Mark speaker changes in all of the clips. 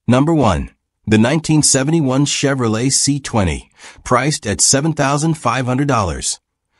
Speaker 1: Number 1. The 1971 Chevrolet C20, priced at $7,500.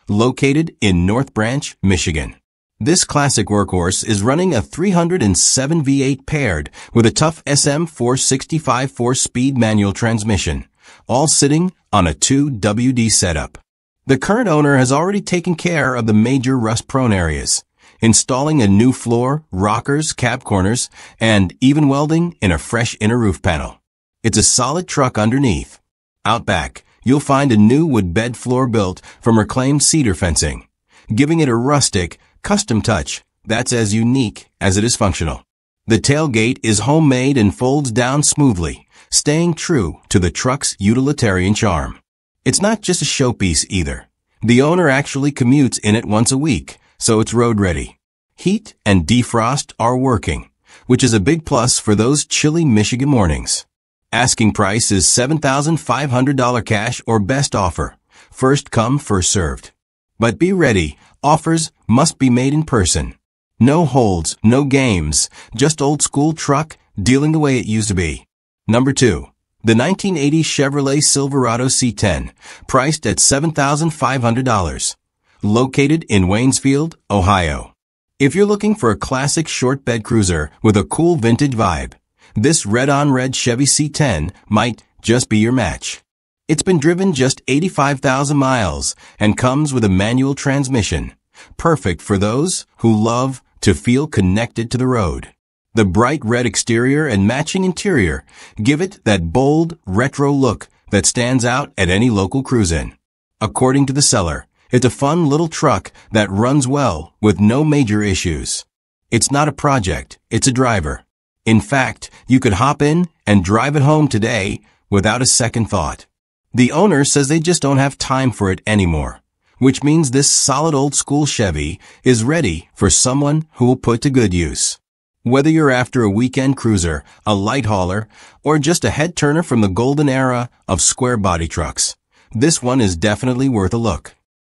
Speaker 1: Located in North Branch, Michigan. This classic workhorse is running a 307 V8 paired with a tough SM465 4-speed manual transmission, all sitting on a 2WD setup. The current owner has already taken care of the major rust-prone areas, installing a new floor, rockers, cab corners, and even welding in a fresh inner roof panel. It's a solid truck underneath. Out back, you'll find a new wood bed floor built from reclaimed cedar fencing, giving it a rustic, custom touch that's as unique as it is functional. The tailgate is homemade and folds down smoothly, staying true to the truck's utilitarian charm. It's not just a showpiece either. The owner actually commutes in it once a week, so it's road ready. Heat and defrost are working, which is a big plus for those chilly Michigan mornings. Asking price is $7,500 cash or best offer. First come, first served. But be ready, offers must be made in person. No holds, no games, just old school truck dealing the way it used to be. Number 2. The 1980 Chevrolet Silverado C10, priced at $7,500. Located in Waynesfield, Ohio. If you're looking for a classic short bed cruiser with a cool vintage vibe, this red-on-red Chevy C10 might just be your match. It's been driven just 85,000 miles and comes with a manual transmission, perfect for those who love to feel connected to the road. The bright red exterior and matching interior give it that bold, retro look that stands out at any local cruise-in. According to the seller, it's a fun little truck that runs well with no major issues. It's not a project, it's a driver. In fact, you could hop in and drive it home today without a second thought. The owner says they just don't have time for it anymore, which means this solid old school Chevy is ready for someone who will put to good use. Whether you're after a weekend cruiser, a light hauler, or just a head-turner from the golden era of square-body trucks, this one is definitely worth a look.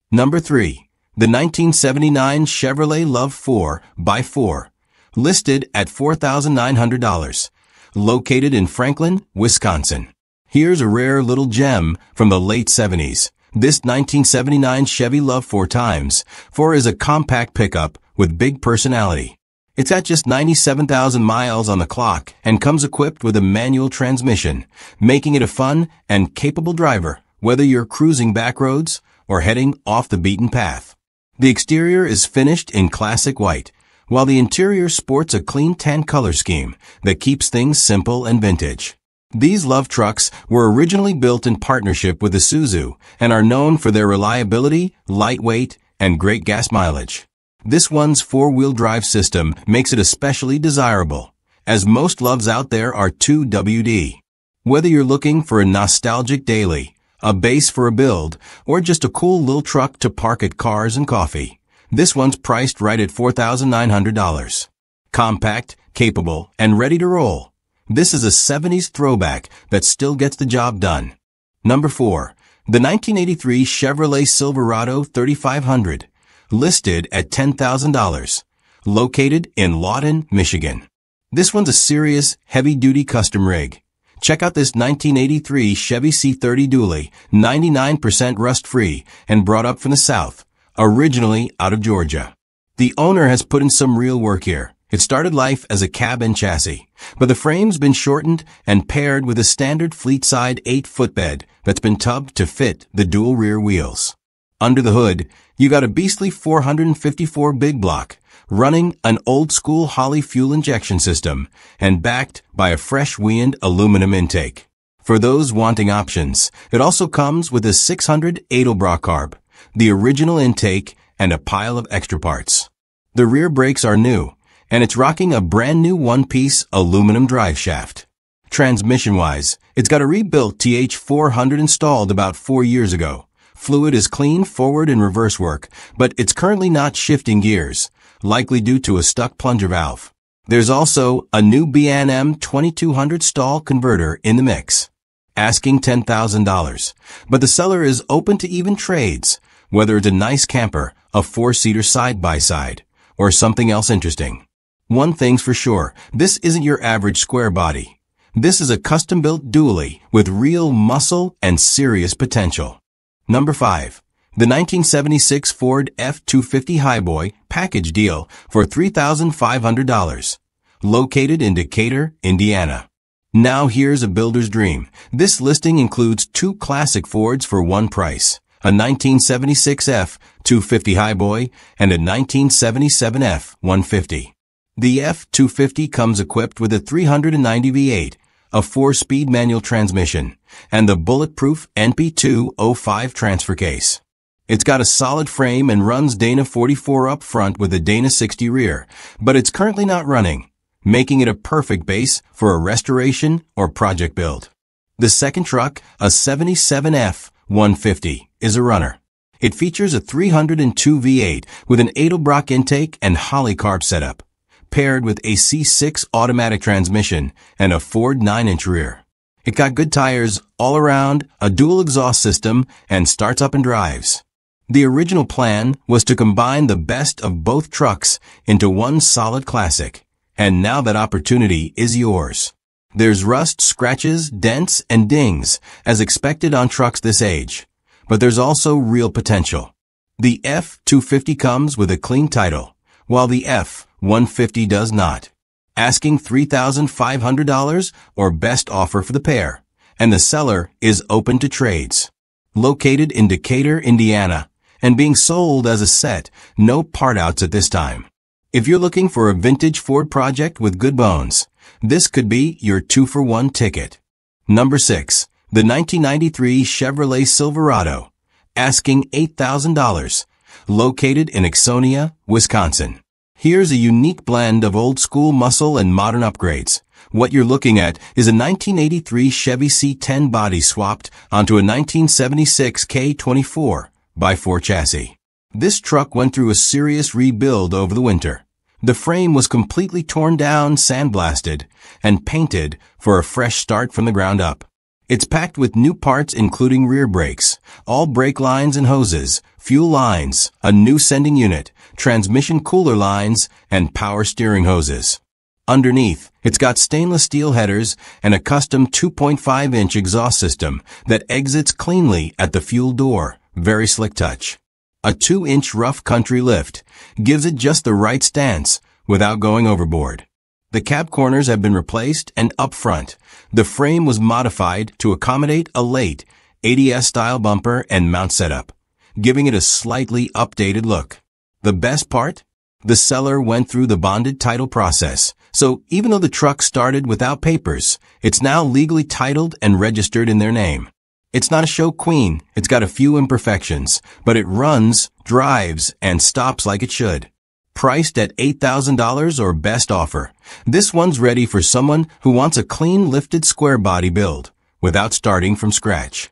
Speaker 1: Number 3. The 1979 Chevrolet Love 4x4, listed at $4,900, located in Franklin, Wisconsin. Here's a rare little gem from the late 70s. This 1979 Chevy Love 4x4 is a compact pickup with big personality. It's at just 97,000 miles on the clock and comes equipped with a manual transmission, making it a fun and capable driver, whether you're cruising back roads or heading off the beaten path. The exterior is finished in classic white, while the interior sports a clean tan color scheme that keeps things simple and vintage. These Love trucks were originally built in partnership with Isuzu and are known for their reliability, lightweight, and great gas mileage. This one's four-wheel drive system makes it especially desirable, as most Loves out there are 2WD. Whether you're looking for a nostalgic daily, a base for a build, or just a cool little truck to park at Cars and Coffee, this one's priced right at $4,900. Compact, capable, and ready to roll. This is a 70s throwback that still gets the job done. Number 4. The 1983 Chevrolet Silverado 3500, listed at $10,000, located in Lawton, Michigan. This one's a serious, heavy-duty custom rig. Check out this 1983 Chevy C30 Dually, 99% rust-free and brought up from the South, originally out of Georgia. The owner has put in some real work here. It started life as a cab and chassis, but the frame's been shortened and paired with a standard fleet-side 8-foot bed that's been tubbed to fit the dual rear wheels. Under the hood, you got a beastly 454 big block, running an old-school Holley fuel injection system and backed by a fresh weaned aluminum intake. For those wanting options, it also comes with a 600 Edelbrock carb, the original intake, and a pile of extra parts. The rear brakes are new, and it's rocking a brand new one-piece aluminum drive shaft. Transmission-wise, it's got a rebuilt TH400 installed about 4 years ago. Fluid is clean forward and reverse work, but it's currently not shifting gears, likely due to a stuck plunger valve. There's also a new B&M 2200 stall converter in the mix. Asking $10,000, but the seller is open to even trades, whether it's a nice camper, a 4-seater side-by-side, or something else interesting. One thing's for sure, this isn't your average square body. This is a custom-built dually with real muscle and serious potential. Number 5. The 1976 Ford F-250 Highboy package deal for $3,500. Located in Decatur, Indiana. Now here's a builder's dream. This listing includes two classic Fords for one price. A 1976 F-250 Highboy and a 1977 F-150. The F-250 comes equipped with a 390 V8, a 4-speed manual transmission, and the bulletproof NP205 transfer case. It's got a solid frame and runs Dana 44 up front with a Dana 60 rear, but it's currently not running, making it a perfect base for a restoration or project build. The second truck, a 77 F-150, is a runner. It features a 302 V8 with an Edelbrock intake and Holley carb setup, paired with a C6 automatic transmission and a Ford 9-inch rear. It got good tires all around, a dual exhaust system, and starts up and drives. The original plan was to combine the best of both trucks into one solid classic, and now that opportunity is yours. There's rust, scratches, dents, and dings, as expected on trucks this age, but there's also real potential. The F-250 comes with a clean title, while the F-150 does not. Asking $3,500 or best offer for the pair, and the seller is open to trades. Located in Decatur, Indiana, and being sold as a set, no part outs at this time. If you're looking for a vintage Ford project with good bones, this could be your 2-for-1 ticket. Number 6. The 1993 Chevrolet Silverado, asking $8,000, located in Ixonia, Wisconsin. Here's a unique blend of old-school muscle and modern upgrades. What you're looking at is a 1983 Chevy C10 body swapped onto a 1976 K24x4 chassis. This truck went through a serious rebuild over the winter. The frame was completely torn down, sandblasted, and painted for a fresh start from the ground up. It's packed with new parts including rear brakes, all brake lines and hoses, fuel lines, a new sending unit, transmission cooler lines, and power steering hoses. Underneath, it's got stainless steel headers and a custom 2.5-inch exhaust system that exits cleanly at the fuel door. Very slick touch. A 2-inch rough country lift gives it just the right stance without going overboard. The cab corners have been replaced, and up front, the frame was modified to accommodate a late ADS-style bumper and mount setup, giving it a slightly updated look. The best part? The seller went through the bonded title process, so even though the truck started without papers, it's now legally titled and registered in their name. It's not a show queen, it's got a few imperfections, but it runs, drives, and stops like it should. Priced at $8,000 or best offer, this one's ready for someone who wants a clean lifted square body build without starting from scratch.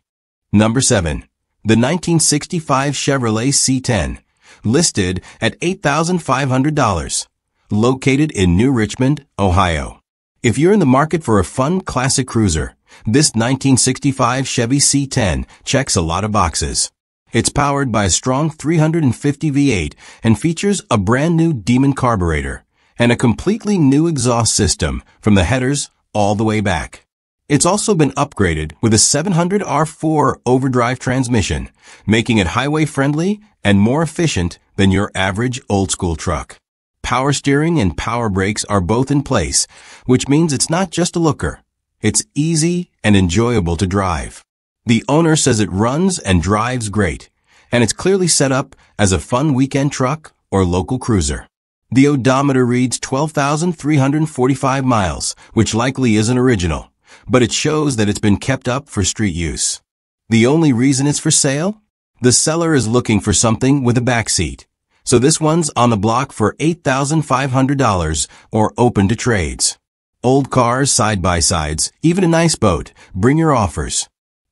Speaker 1: Number 7. The 1965 Chevrolet C10, listed at $8,500, located in New Richmond, Ohio. If you're in the market for a fun classic cruiser, this 1965 Chevy C10 checks a lot of boxes. It's powered by a strong 350 V8 and features a brand new Demon carburetor and a completely new exhaust system from the headers all the way back. It's also been upgraded with a 700 R4 overdrive transmission, making it highway-friendly and more efficient than your average old-school truck. Power steering and power brakes are both in place, which means it's not just a looker. It's easy and enjoyable to drive. The owner says it runs and drives great, and it's clearly set up as a fun weekend truck or local cruiser. The odometer reads 12,345 miles, which likely isn't original, but it shows that it's been kept up for street use. The only reason it's for sale? The seller is looking for something with a back seat, so this one's on the block for $8,500 or open to trades. Old cars, side-by-sides, even a nice boat, bring your offers.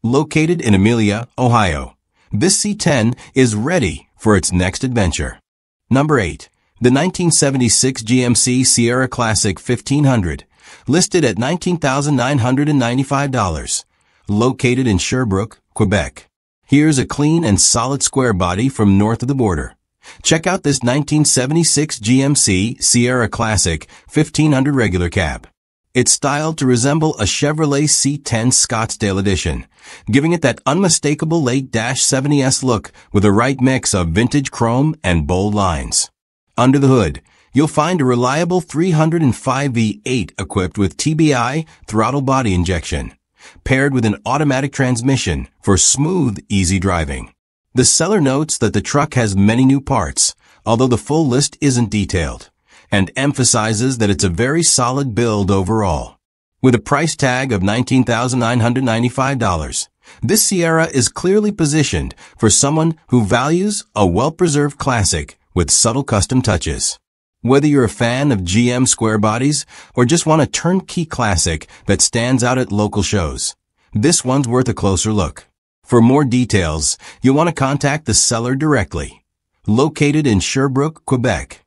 Speaker 1: Located in Amelia, Ohio, this C10 is ready for its next adventure. Number 8. The 1976 GMC Sierra Classic 1500, listed at $19,995, located in Sherbrooke, Quebec. Here's a clean and solid square body from north of the border. Check out this 1976 GMC Sierra Classic 1500 regular cab. It's styled to resemble a Chevrolet C10 Scottsdale Edition, giving it that unmistakable late-70s look with a right mix of vintage chrome and bold lines. Under the hood, you'll find a reliable 305 V8 equipped with TBI throttle body injection, paired with an automatic transmission for smooth, easy driving. The seller notes that the truck has many new parts, although the full list isn't detailed, and emphasizes that it's a very solid build overall. With a price tag of $19,995, this Sierra is clearly positioned for someone who values a well-preserved classic with subtle custom touches. Whether you're a fan of GM square bodies or just want a turnkey classic that stands out at local shows, this one's worth a closer look. For more details, you'll want to contact the seller directly. Located in Sherbrooke, Quebec.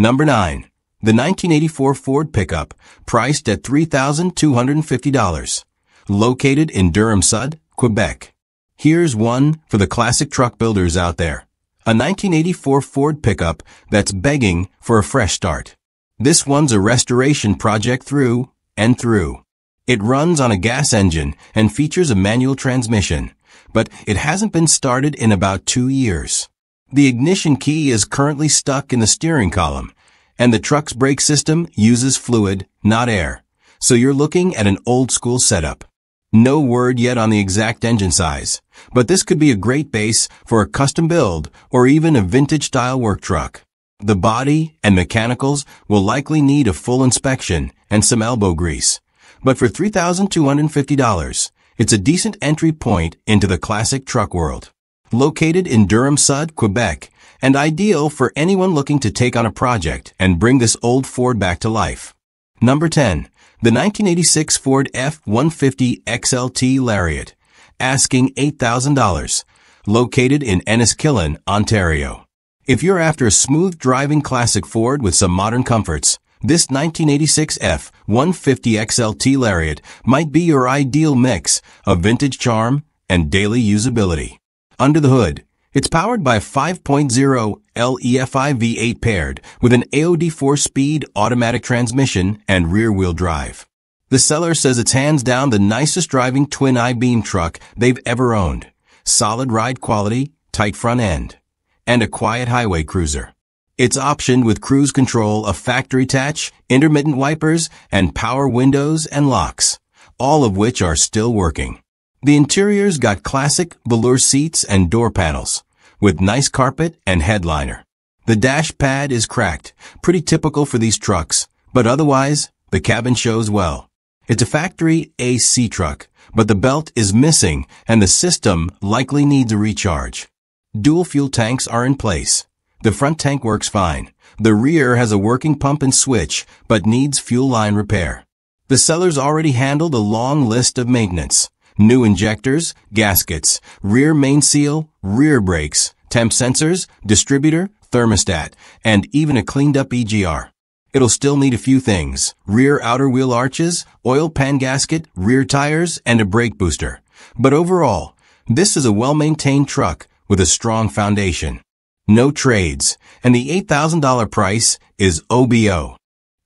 Speaker 1: Number 9. The 1984 Ford pickup, priced at $3,250. Located in Durham-Sud, Quebec. Here's one for the classic truck builders out there. A 1984 Ford pickup that's begging for a fresh start. This one's a restoration project through and through. It runs on a gas engine and features a manual transmission, but it hasn't been started in about 2 years. The ignition key is currently stuck in the steering column, and the truck's brake system uses fluid, not air, so you're looking at an old-school setup. No word yet on the exact engine size, but this could be a great base for a custom build or even a vintage-style work truck. The body and mechanicals will likely need a full inspection and some elbow grease, but for $3,250, it's a decent entry point into the classic truck world. Located in Durham-Sud, Quebec, and ideal for anyone looking to take on a project and bring this old Ford back to life. Number 10. The 1986 Ford F-150 XLT Lariat, asking $8,000, located in Enniskillen, Ontario. If you're after a smooth driving classic Ford with some modern comforts, this 1986 F-150 XLT Lariat might be your ideal mix of vintage charm and daily usability. Under the hood, it's powered by a 5.0 LEFI V8 paired with an AOD 4-speed automatic transmission and rear-wheel drive. The seller says it's hands down the nicest driving twin I-beam truck they've ever owned. Solid ride quality, tight front end, and a quiet highway cruiser. It's optioned with cruise control, a factory attach, intermittent wipers, and power windows and locks, all of which are still working. The interior's got classic velour seats and door panels, with nice carpet and headliner. The dash pad is cracked, pretty typical for these trucks, but otherwise, the cabin shows well. It's a factory AC truck, but the belt is missing and the system likely needs a recharge. Dual fuel tanks are in place. The front tank works fine. The rear has a working pump and switch, but needs fuel line repair. The seller's already handled a long list of maintenance. New injectors, gaskets, rear main seal, rear brakes, temp sensors, distributor, thermostat, and even a cleaned-up EGR. It'll still need a few things: rear outer wheel arches, oil pan gasket, rear tires, and a brake booster. But overall, this is a well-maintained truck with a strong foundation. No trades, and the $8,000 price is OBO.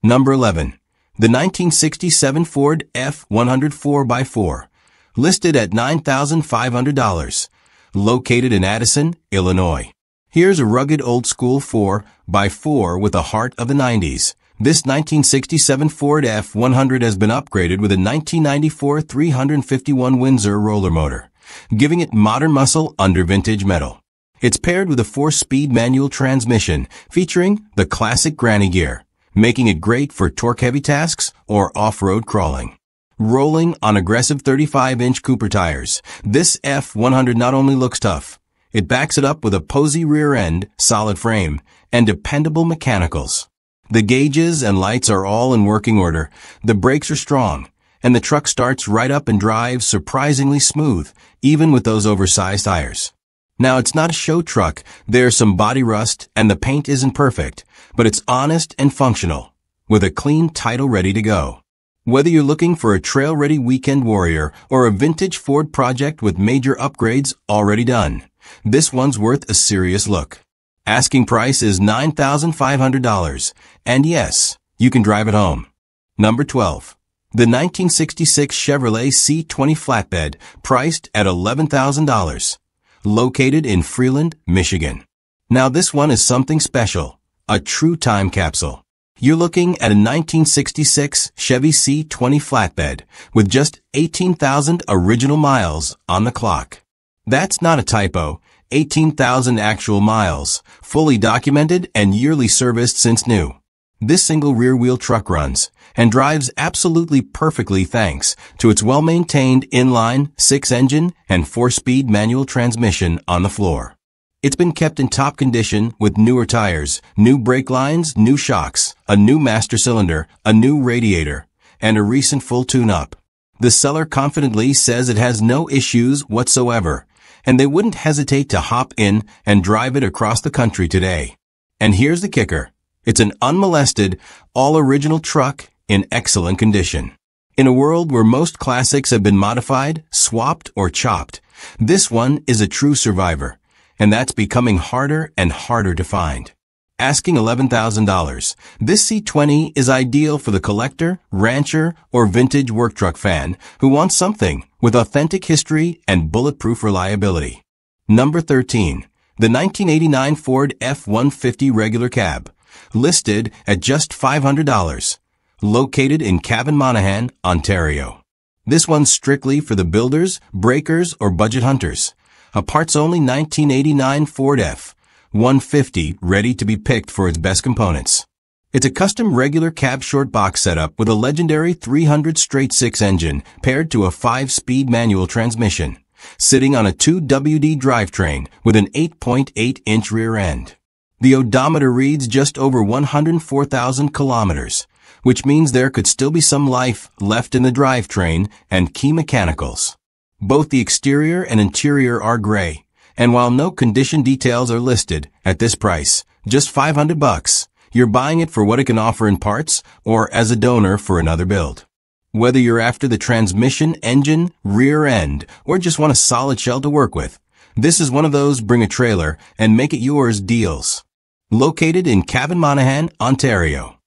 Speaker 1: Number 11. The 1967 Ford F-100 4x4. Listed at $9,500, located in Addison, Illinois. Here's a rugged old-school 4x4 with the heart of the 90s. This 1967 Ford F-100 has been upgraded with a 1994 351 Windsor roller motor, giving it modern muscle under vintage metal. It's paired with a 4-speed manual transmission featuring the classic granny gear, making it great for torque-heavy tasks or off-road crawling. Rolling on aggressive 35-inch Cooper tires, this F-100 not only looks tough, it backs it up with a posy rear end, solid frame, and dependable mechanicals. The gauges and lights are all in working order, the brakes are strong, and the truck starts right up and drives surprisingly smooth, even with those oversized tires. Now, it's not a show truck, there's some body rust, and the paint isn't perfect, but it's honest and functional, with a clean title ready to go. Whether you're looking for a trail-ready weekend warrior or a vintage Ford project with major upgrades already done, this one's worth a serious look. Asking price is $9,500, and yes, you can drive it home. Number 12. The 1966 Chevrolet C20 flatbed, priced at $11,000. Located in Freeland, Michigan. Now this one is something special. A true time capsule. You're looking at a 1966 Chevy C20 flatbed with just 18,000 original miles on the clock. That's not a typo. 18,000 actual miles, fully documented and yearly serviced since new. This single rear-wheel truck runs and drives absolutely perfectly thanks to its well-maintained inline, 6-engine, and 4-speed manual transmission on the floor. It's been kept in top condition with newer tires, new brake lines, new shocks, a new master cylinder, a new radiator, and a recent full tune-up. The seller confidently says it has no issues whatsoever, and they wouldn't hesitate to hop in and drive it across the country today. And here's the kicker. It's an unmolested, all-original truck in excellent condition. In a world where most classics have been modified, swapped, or chopped, this one is a true survivor, and that's becoming harder and harder to find. Asking $11,000, this C20 is ideal for the collector, rancher, or vintage work truck fan who wants something with authentic history and bulletproof reliability. Number 13. The 1989 Ford F-150 regular cab. Listed at just $500. Located in Cavan-Monaghan, Ontario. This one's strictly for the builders, breakers, or budget hunters. A parts-only 1989 Ford F-150 ready to be picked for its best components. It's a custom regular cab short box setup with a legendary 300 straight 6 engine paired to a 5-speed manual transmission, sitting on a 2WD drivetrain with an 8.8-inch rear end. The odometer reads just over 104,000 kilometers, which means there could still be some life left in the drivetrain and key mechanicals. Both the exterior and interior are gray, and while no condition details are listed at this price, just $500, you're buying it for what it can offer in parts or as a donor for another build. Whether you're after the transmission, engine, rear end, or just want a solid shell to work with, this is one of those bring a trailer and make it yours deals. Located in Cavan-Monaghan, Ontario.